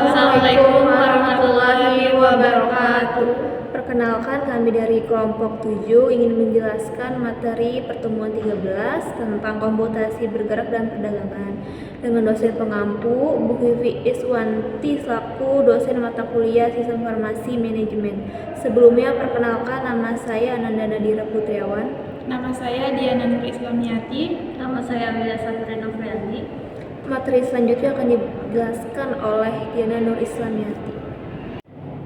Assalamualaikum warahmatullahi wabarakatuh. Perkenalkan, kami dari kelompok 7 ingin menjelaskan materi pertemuan 13 tentang komputasi bergerak dan perdagangan dengan dosen pengampu Bu Vivi Iswanti selaku dosen mata kuliah Sistem Farmasi Manajemen. Sebelumnya perkenalkan, nama saya Ananda Nadira Putriawan. Nama saya Diana Nur Islamiati. Nama saya Amelia Safira Novrianti. Materi selanjutnya akan dijelaskan oleh Diana Nur Islamiati.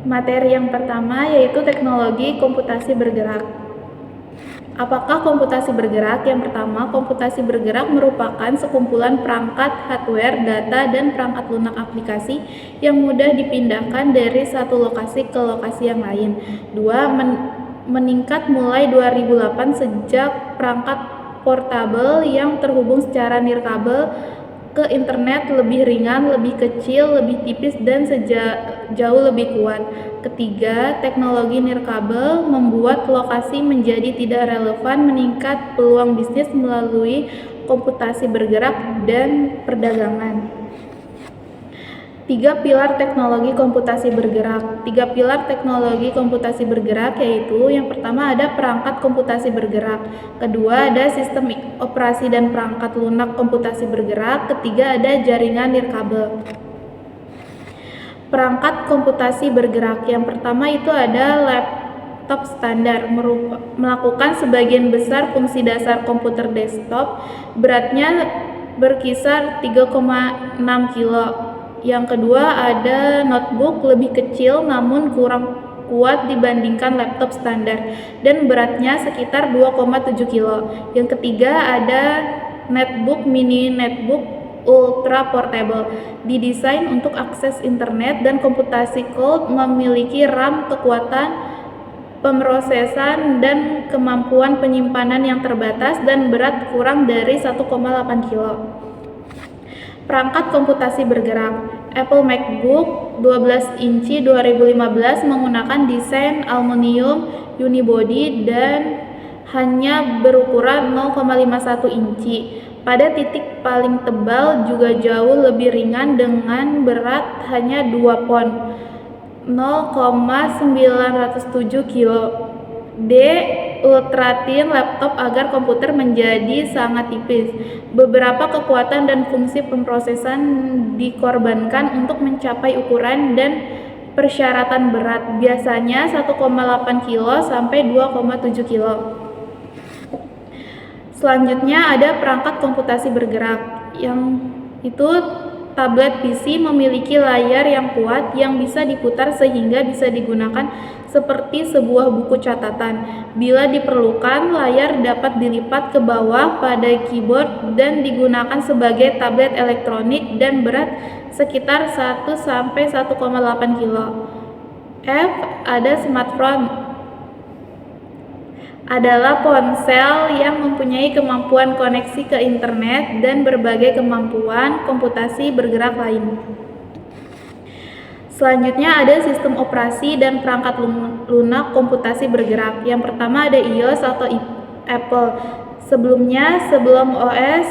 Materi yang pertama yaitu teknologi komputasi bergerak. Apakah komputasi bergerak? Yang pertama, komputasi bergerak merupakan sekumpulan perangkat hardware, data, dan perangkat lunak aplikasi yang mudah dipindahkan dari satu lokasi ke lokasi yang lain. Dua, meningkat mulai 2008 sejak perangkat portable yang terhubung secara nirkabel ke internet lebih ringan, lebih kecil, lebih tipis, dan jauh lebih kuat. Ketiga, teknologi nirkabel membuat lokasi menjadi tidak relevan, meningkat peluang bisnis melalui komputasi bergerak dan perdagangan. Tiga pilar teknologi komputasi bergerak. Tiga pilar teknologi komputasi bergerak yaitu yang pertama ada perangkat komputasi bergerak, kedua ada sistem operasi dan perangkat lunak komputasi bergerak, ketiga ada jaringan nirkabel. Perangkat komputasi bergerak yang pertama itu ada laptop standar, melakukan sebagian besar fungsi dasar komputer desktop, beratnya berkisar 3,6 kilo. Yang kedua ada notebook, lebih kecil namun kurang kuat dibandingkan laptop standar dan beratnya sekitar 2,7 kilo. Yang ketiga ada netbook mini, netbook ultra portable, didesain untuk akses internet dan komputasi cloud, memiliki RAM, kekuatan pemrosesan dan kemampuan penyimpanan yang terbatas dan berat kurang dari 1,8 kilo. Perangkat komputasi bergerak. Apple MacBook 12 inci 2015 menggunakan desain aluminium unibody dan hanya berukuran 0,51 inci. Pada titik paling tebal juga jauh lebih ringan dengan berat hanya 2 pon, 0,907 kilo. D. Ultra thin laptop agar komputer menjadi sangat tipis. Beberapa kekuatan dan fungsi pemrosesan dikorbankan untuk mencapai ukuran dan persyaratan berat, biasanya 1,8 kilo sampai 2,7 kilo. Selanjutnya ada perangkat komputasi bergerak, yang itu tablet PC memiliki layar yang kuat yang bisa diputar sehingga bisa digunakan seperti sebuah buku catatan. Bila diperlukan, layar dapat dilipat ke bawah pada keyboard dan digunakan sebagai tablet elektronik dan berat sekitar 1-1,8 kilo. F. Ada smartphone. Adalah ponsel yang mempunyai kemampuan koneksi ke internet dan berbagai kemampuan komputasi bergerak lain. Selanjutnya ada sistem operasi dan perangkat lunak komputasi bergerak. Yang pertama ada iOS atau Apple. Sebelum OS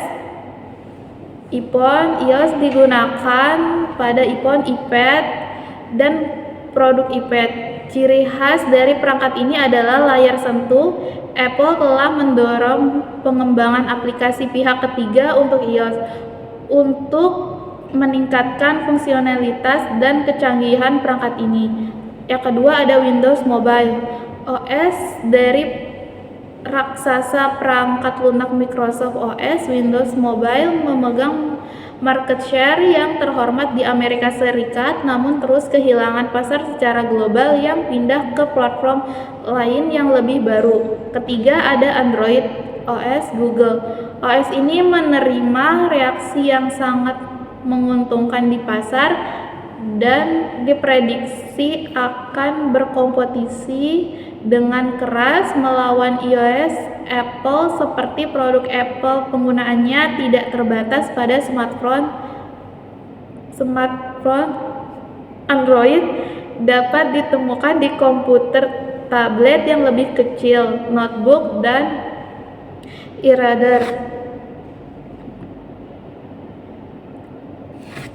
iPhone, iOS digunakan pada iPhone, iPad, dan produk iPad. Ciri khas dari perangkat ini adalah layar sentuh. Apple telah mendorong pengembangan aplikasi pihak ketiga untuk iOS untuk meningkatkan fungsionalitas dan kecanggihan perangkat ini. Yang kedua ada Windows Mobile. OS dari raksasa perangkat lunak Microsoft OS, Windows Mobile memegang market share yang terhormat di Amerika Serikat, namun terus kehilangan pasar secara global yang pindah ke platform lain yang lebih baru. Ketiga ada Android OS Google. OS ini menerima reaksi yang sangat menguntungkan di pasar dan diprediksi akan berkompetisi dengan keras melawan iOS. Apple seperti produk Apple penggunaannya tidak terbatas pada smartphone. Android dapat ditemukan di komputer tablet yang lebih kecil, notebook, dan e-reader.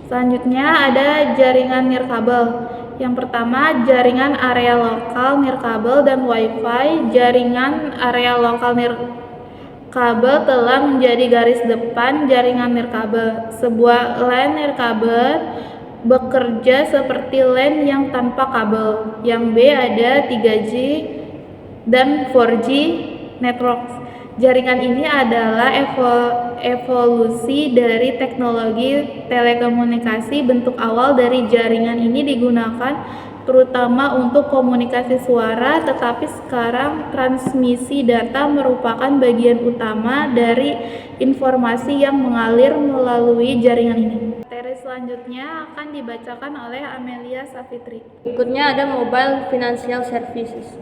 Selanjutnya ada jaringan nirkabel. Yang pertama, jaringan area lokal nirkabel dan Wi-Fi. Jaringan area lokal nirkabel telah menjadi garis depan jaringan nirkabel. Sebuah LAN nirkabel bekerja seperti LAN yang tanpa kabel. Yang B ada 3G dan 4G networks. Jaringan ini adalah evolusi dari teknologi telekomunikasi. Bentuk awal dari jaringan ini digunakan terutama untuk komunikasi suara, tetapi sekarang transmisi data merupakan bagian utama dari informasi yang mengalir melalui jaringan ini. Materi selanjutnya akan dibacakan oleh Amelia Safitri. Berikutnya ada Mobile Financial Services.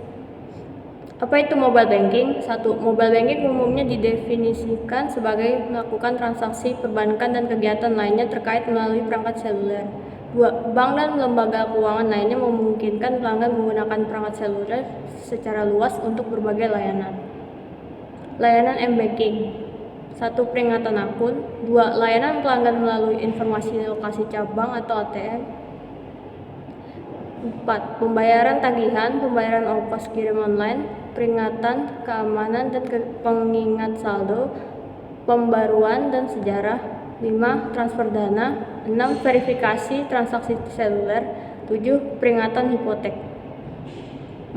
Apa itu mobile banking? 1. Mobile banking umumnya didefinisikan sebagai melakukan transaksi perbankan dan kegiatan lainnya terkait melalui perangkat seluler. 2. Bank dan lembaga keuangan lainnya memungkinkan pelanggan menggunakan perangkat seluler secara luas untuk berbagai layanan. Layanan m-banking. 1. Peringatan akun. 2. Layanan pelanggan melalui informasi lokasi cabang atau ATM. 4. Pembayaran tagihan, pembayaran ongkos kirim online, peringatan, keamanan dan pengingat saldo, pembaruan dan sejarah. 5. Transfer dana. 6. Verifikasi transaksi seluler. 7. Peringatan hipotek.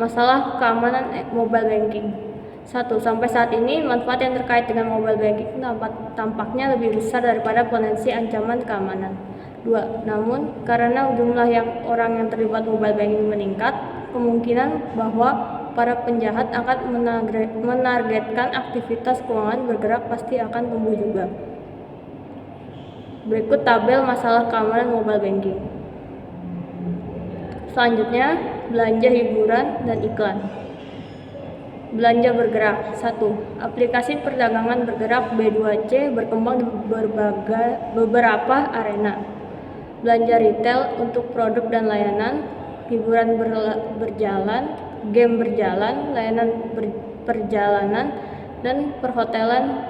Masalah keamanan mobile banking. 1. Sampai saat ini, manfaat yang terkait dengan mobile banking tampaknya lebih besar daripada potensi ancaman keamanan. 2. Namun, karena jumlah orang yang terlibat mobile banking meningkat, kemungkinan bahwa para penjahat akan menargetkan aktivitas keuangan bergerak pasti akan tumbuh juga. Berikut tabel masalah keamanan mobile banking. Selanjutnya, belanja hiburan dan iklan. Belanja bergerak. 1. Aplikasi perdagangan bergerak B2C berkembang di beberapa arena. Belanja retail untuk produk dan layanan, hiburan berjalan, game berjalan, layanan perjalanan, dan perhotelan,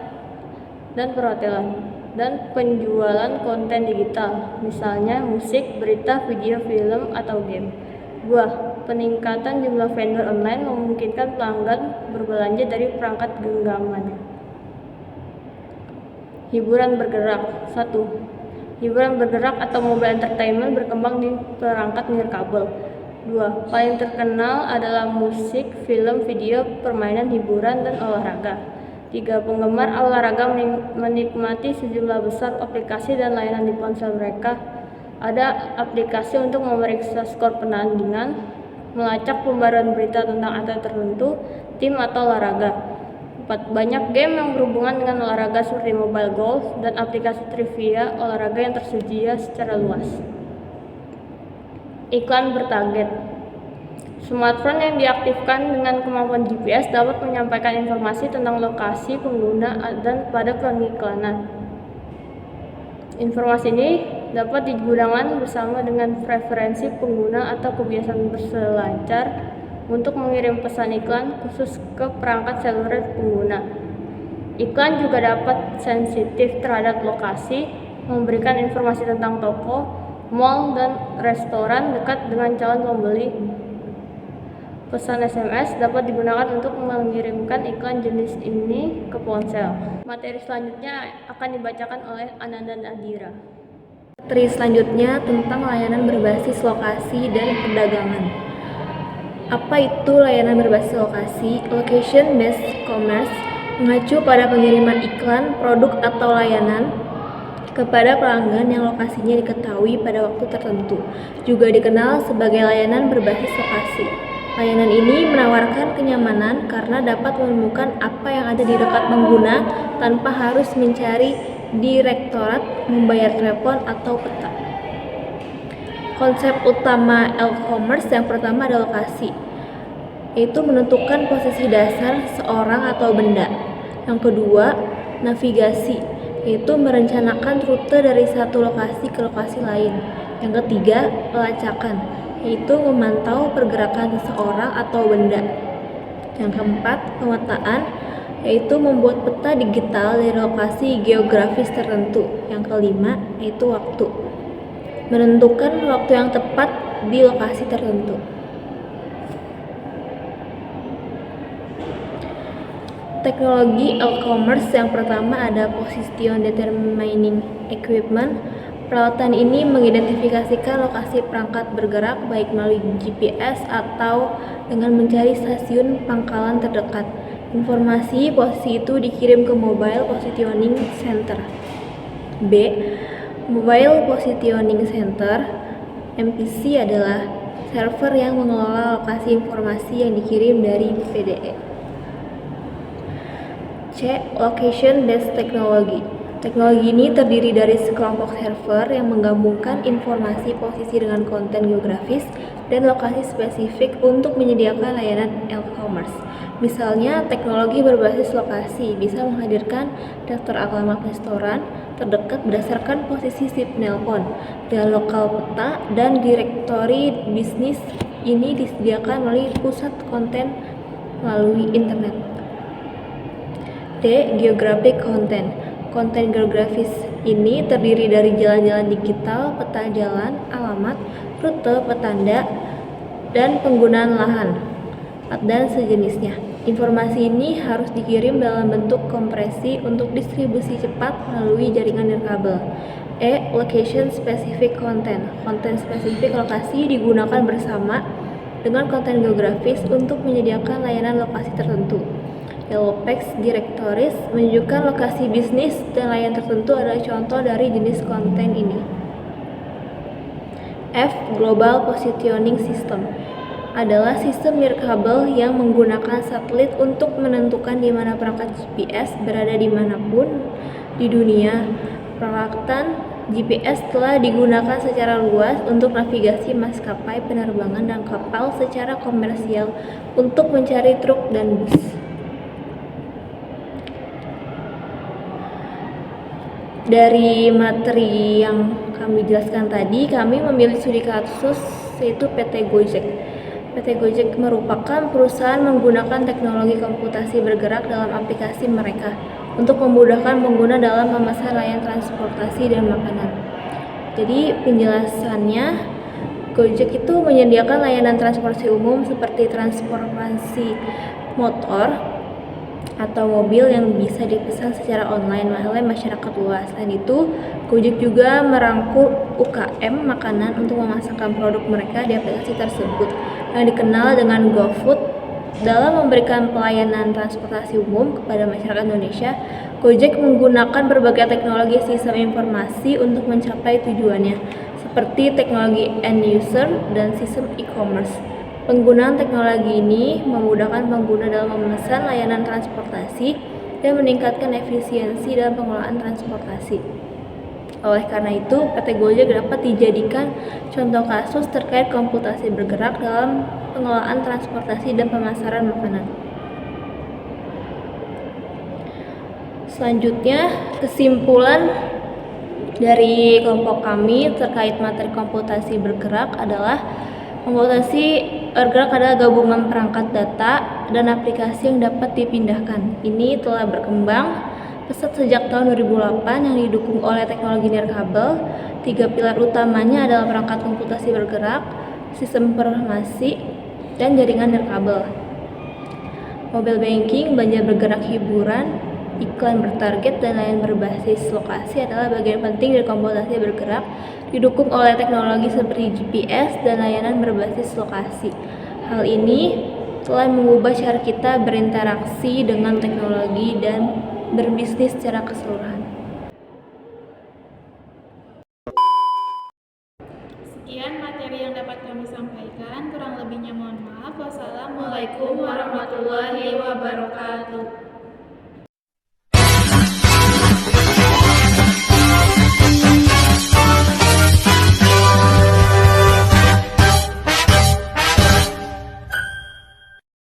dan penjualan konten digital, misalnya musik, berita, video, film, atau game. 2. Peningkatan jumlah vendor online memungkinkan pelanggan berbelanja dari perangkat genggamannya. Hiburan bergerak. 1. Hiburan bergerak atau mobile entertainment berkembang di perangkat nirkabel. 2. Paling terkenal adalah musik, film, video, permainan hiburan, dan olahraga. 3. Penggemar olahraga menikmati sejumlah besar aplikasi dan layanan di ponsel mereka. Ada aplikasi untuk memeriksa skor pertandingan, melacak pembaruan berita tentang atlet tertentu, tim atau olahraga. 4. Banyak game yang berhubungan dengan olahraga seperti mobile golf dan aplikasi trivia olahraga yang tersedia secara luas. Iklan bertarget. Smartphone yang diaktifkan dengan kemampuan GPS dapat menyampaikan informasi tentang lokasi pengguna dan pada pengiklanan. Informasi ini dapat digunakan bersama dengan preferensi pengguna atau kebiasaan berselancar untuk mengirim pesan iklan khusus ke perangkat seluler pengguna. Iklan juga dapat sensitif terhadap lokasi, memberikan informasi tentang toko, mal, dan restoran dekat dengan calon pembeli. Pesan SMS dapat digunakan untuk mengirimkan iklan jenis ini ke ponsel. Materi selanjutnya akan dibacakan oleh Ananda Nadira. Materi selanjutnya tentang layanan berbasis lokasi dan perdagangan. Apa itu layanan berbasis lokasi? Location based commerce mengacu pada pengiriman iklan, produk atau layanan kepada pelanggan yang lokasinya diketahui pada waktu tertentu. Juga dikenal sebagai layanan berbasis lokasi. Layanan ini menawarkan kenyamanan karena dapat menemukan apa yang ada di dekat pengguna tanpa harus mencari direktorat, membayar telepon, atau peta. Konsep utama e-commerce yang pertama adalah lokasi, yaitu menentukan posisi dasar seorang atau benda. Yang kedua, navigasi, yaitu merencanakan rute dari satu lokasi ke lokasi lain. Yang ketiga, pelacakan, yaitu memantau pergerakan seseorang atau benda. Yang keempat, pemetaan, yaitu membuat peta digital dari lokasi geografis tertentu. Yang kelima, yaitu waktu. menentukan waktu yang tepat di lokasi tertentu. Teknologi e-commerce yang pertama ada Position Determining Equipment. Peralatan ini mengidentifikasikan lokasi perangkat bergerak baik melalui GPS atau dengan mencari stasiun pangkalan terdekat. Informasi posisi itu dikirim ke Mobile Positioning Center. B. Mobile Positioning Center (MPC) adalah server yang mengelola lokasi informasi yang dikirim dari PDE. C. Location-based technology. Teknologi ini terdiri dari sekelompok server yang menggabungkan informasi posisi dengan konten geografis dan lokasi spesifik untuk menyediakan layanan e-commerce. Misalnya, teknologi berbasis lokasi bisa menghadirkan daftar alamat restoran terdekat berdasarkan posisi SIP nelpon dan lokal peta dan direktori bisnis ini disediakan melalui pusat konten melalui internet. D. Geographic content. Konten geografis ini terdiri dari jalan-jalan digital, peta jalan, alamat, rute, petanda, dan penggunaan lahan dan sejenisnya. Informasi ini harus dikirim dalam bentuk kompresi untuk distribusi cepat melalui jaringan nirkabel. E. Location specific content. Konten spesifik lokasi digunakan bersama dengan konten geografis untuk menyediakan layanan lokasi tertentu. Yellowpax Directories menunjukkan lokasi bisnis dan layanan tertentu adalah contoh dari jenis konten ini. F. Global Positioning System adalah sistem nirkabel yang menggunakan satelit untuk menentukan di mana perangkat GPS berada dimanapun di dunia. Peralatan GPS telah digunakan secara luas untuk navigasi maskapai penerbangan dan kapal secara komersial untuk mencari truk dan bus. Dari materi yang kami jelaskan tadi, kami memilih studi kasus yaitu PT Gojek. PT Gojek merupakan perusahaan menggunakan teknologi komputasi bergerak dalam aplikasi mereka untuk memudahkan pengguna dalam memesan layanan transportasi dan makanan. Jadi penjelasannya, Gojek itu menyediakan layanan transportasi umum seperti transportasi motor atau mobil yang bisa dipesan secara online oleh masyarakat luas. Selain itu, Gojek juga merangkul UKM makanan untuk memasarkan produk mereka di aplikasi tersebut yang dikenal dengan GoFood. Dalam memberikan pelayanan transportasi umum kepada masyarakat Indonesia, Gojek menggunakan berbagai teknologi sistem informasi untuk mencapai tujuannya, seperti teknologi end user dan sistem e-commerce. Penggunaan teknologi ini memudahkan pengguna dalam memesan layanan transportasi dan meningkatkan efisiensi dalam pengelolaan transportasi. Oleh karena itu, PT Gojek dapat dijadikan contoh kasus terkait komputasi bergerak dalam pengelolaan transportasi dan pemasaran makanan. Selanjutnya, kesimpulan dari kelompok kami terkait materi komputasi bergerak adalah komputasi bergerak adalah gabungan perangkat data dan aplikasi yang dapat dipindahkan. Ini telah berkembang pesat sejak tahun 2008 yang didukung oleh teknologi nirkabel. 3 pilar utamanya adalah perangkat komputasi bergerak, sistem informasi, dan jaringan nirkabel. Mobile banking, belanja bergerak hiburan, iklan bertarget, dan layanan berbasis lokasi adalah bagian penting dari komputasi bergerak, didukung oleh teknologi seperti GPS dan layanan berbasis lokasi. Hal ini telah mengubah cara kita berinteraksi dengan teknologi dan berbisnis secara keseluruhan. Sekian materi yang dapat kami sampaikan, kurang lebihnya mohon maaf. Wassalamualaikum warahmatullahi wabarakatuh.